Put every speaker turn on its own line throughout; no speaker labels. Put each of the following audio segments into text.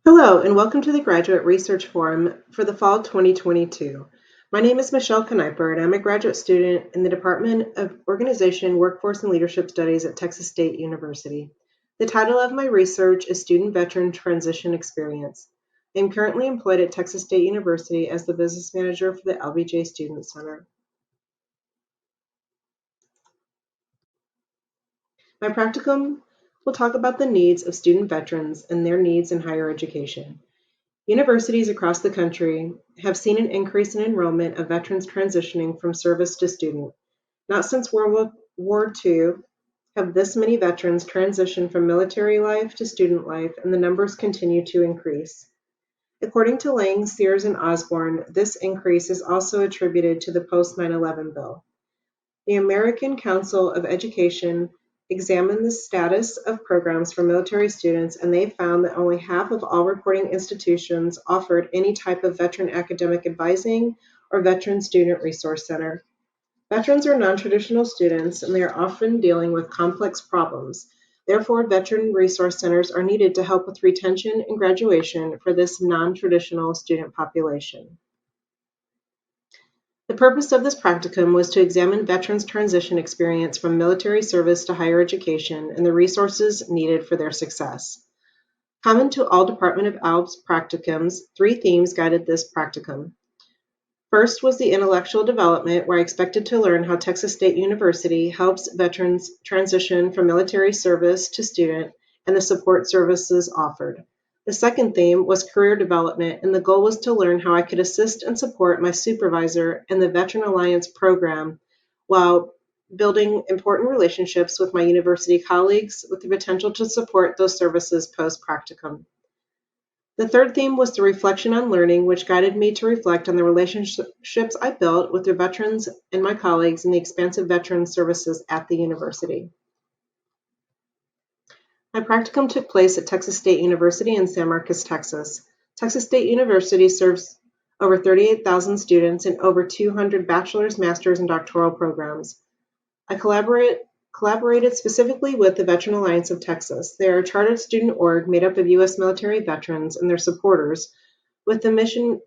Hello, and welcome to the Graduate Research Forum for the fall 2022. My name is Michelle Kniper, and I'm a graduate student in the Department of Organization, Workforce, and Leadership Studies at Texas State University. The title of my research is Student Veteran Transition Experience. I am currently employed at Texas State University as the Business Manager for the LBJ Student Center. My practicum will talk about the needs of student veterans and their needs in higher education. Universities across the country have seen an increase in enrollment of veterans transitioning from service to student. Not since World War II have this many veterans transitioned from military life to student life, and the numbers continue to increase. According to Lang, Sears, and Osborne, this increase is also attributed to the post 9/11 bill. The American Council of Education examined the status of programs for military students, and they found that only half of all reporting institutions offered any type of veteran academic advising or veteran student resource center. Veterans are non-traditional students, and they are often dealing with complex problems. Therefore, veteran resource centers are needed to help with retention and graduation for this non-traditional student population. The purpose of this practicum was to examine veterans' transition experience from military service to higher education and the resources needed for their success. Common to all Department of ALB's practicums, three themes guided this practicum. First was the intellectual development, where I expected to learn how Texas State University helps veterans transition from military service to student and the support services offered. The second theme was career development, and the goal was to learn how I could assist and support my supervisor in the Veteran Alliance program while building important relationships with my university colleagues with the potential to support those services post-practicum. The third theme was the reflection on learning, which guided me to reflect on the relationships I built with the veterans and my colleagues in the expansive veteran services at the university. My practicum took place at Texas State University in San Marcos, Texas. Texas State University serves over 38,000 students in over 200 bachelor's, master's, and doctoral programs. I collaborated specifically with the Veteran Alliance of Texas. They are a chartered student org made up of U.S. military veterans and their supporters, with the mission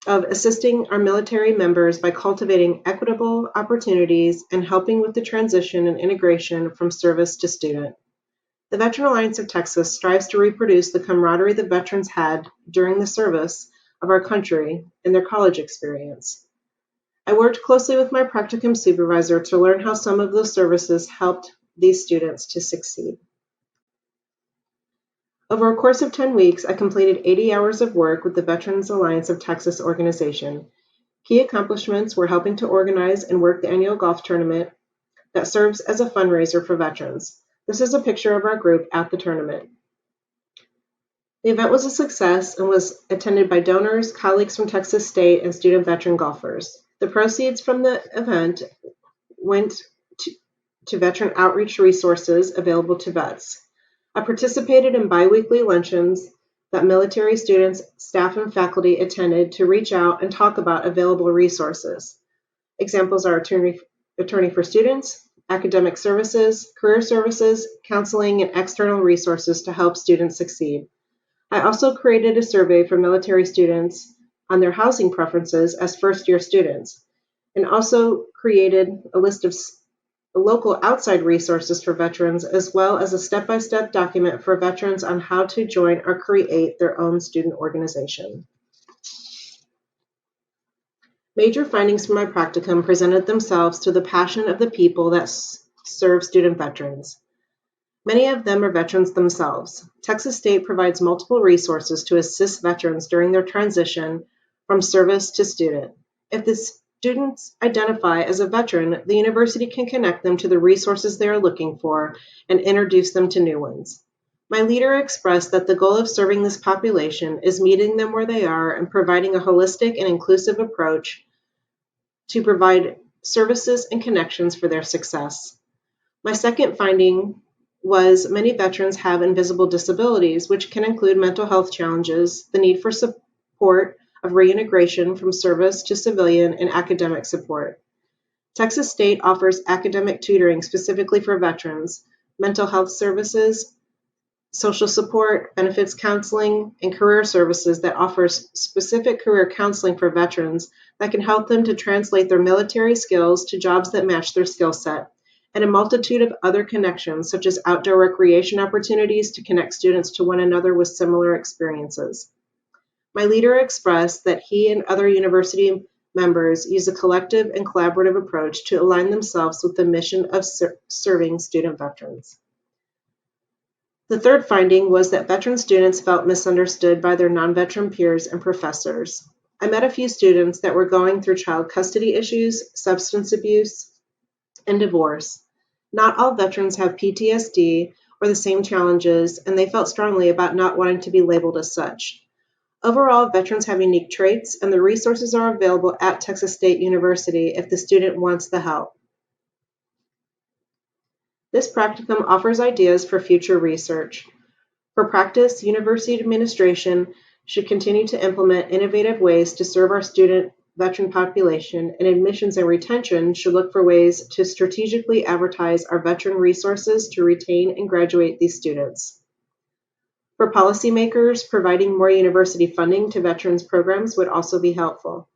of assisting our military members by cultivating equitable opportunities and helping with the transition and integration from service to student. The Veteran Alliance of Texas strives to reproduce the camaraderie the veterans had during the service of our country in their college experience. I worked closely with my practicum supervisor to learn how some of those services helped these students to succeed. Over a course of 10 weeks, I completed 80 hours of work with the Veterans Alliance of Texas organization. Key accomplishments were helping to organize and work the annual golf tournament that serves as a fundraiser for veterans. This is a picture of our group at the tournament. The event was a success and was attended by donors, colleagues from Texas State, and student veteran golfers. The proceeds from the event went to veteran outreach resources available to vets. I participated in biweekly luncheons that military students, staff, and faculty attended to reach out and talk about available resources. Examples are attorney for students, academic services, career services, counseling, and external resources to help students succeed. I also created a survey for military students on their housing preferences as first-year students, and also created a list of local outside resources for veterans, as well as a step-by-step document for veterans on how to join or create their own student organization. Major findings from my practicum presented themselves through the passion of the people that serve student veterans. Many of them are veterans themselves. Texas State provides multiple resources to assist veterans during their transition from service to student. If the students identify as a veteran, the university can connect them to the resources they are looking for and introduce them to new ones. My leader expressed that the goal of serving this population is meeting them where they are and providing a holistic and inclusive approach to provide services and connections for their success. My second finding was many veterans have invisible disabilities, which can include mental health challenges, the need for support of reintegration from service to civilian, and academic support. Texas State offers academic tutoring specifically for veterans, mental health services, social support, benefits counseling, and career services that offers specific career counseling for veterans that can help them to translate their military skills to jobs that match their skill set, and a multitude of other connections, such as outdoor recreation opportunities to connect students to one another with similar experiences. My leader expressed that he and other university members use a collective and collaborative approach to align themselves with the mission of serving student veterans. The third finding was that veteran students felt misunderstood by their non-veteran peers and professors. I met a few students that were going through child custody issues, substance abuse, and divorce. Not all veterans have PTSD or the same challenges, and they felt strongly about not wanting to be labeled as such. Overall, veterans have unique traits, and the resources are available at Texas State University if the student wants the help. This practicum offers ideas for future research. For practice, university administration should continue to implement innovative ways to serve our student veteran population, and admissions and retention should look for ways to strategically advertise our veteran resources to retain and graduate these students. For policymakers, providing more university funding to veterans programs would also be helpful.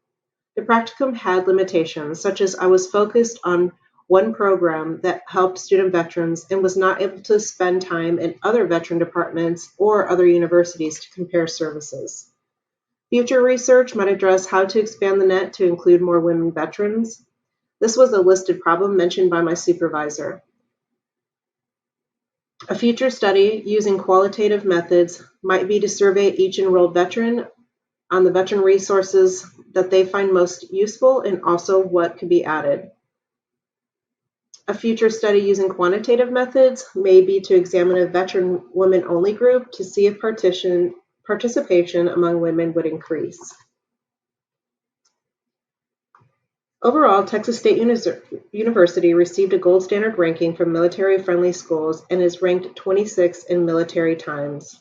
The practicum had limitations, such as I was focused on one program that helped student veterans and was not able to spend time in other veteran departments or other universities to compare services. Future research might address how to expand the net to include more women veterans. This was a listed problem mentioned by my supervisor. A future study using qualitative methods might be to survey each enrolled veteran on the veteran resources that they find most useful and also what could be added. A future study using quantitative methods may be to examine a veteran women-only group to see if participation among women would increase. Overall, Texas State University received a gold standard ranking from military-friendly schools and is ranked 26 in Military Times.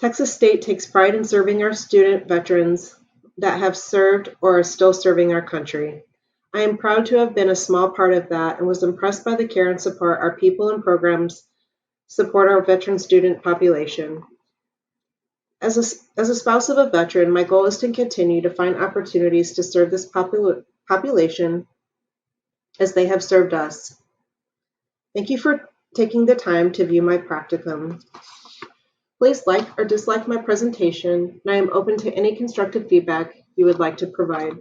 Texas State takes pride in serving our student veterans that have served or are still serving our country. I am proud to have been a small part of that and was impressed by the care and support our people and programs support our veteran student population. As a spouse of a veteran, my goal is to continue to find opportunities to serve this population as they have served us. Thank you for taking the time to view my practicum. Please like or dislike my presentation, and I am open to any constructive feedback you would like to provide.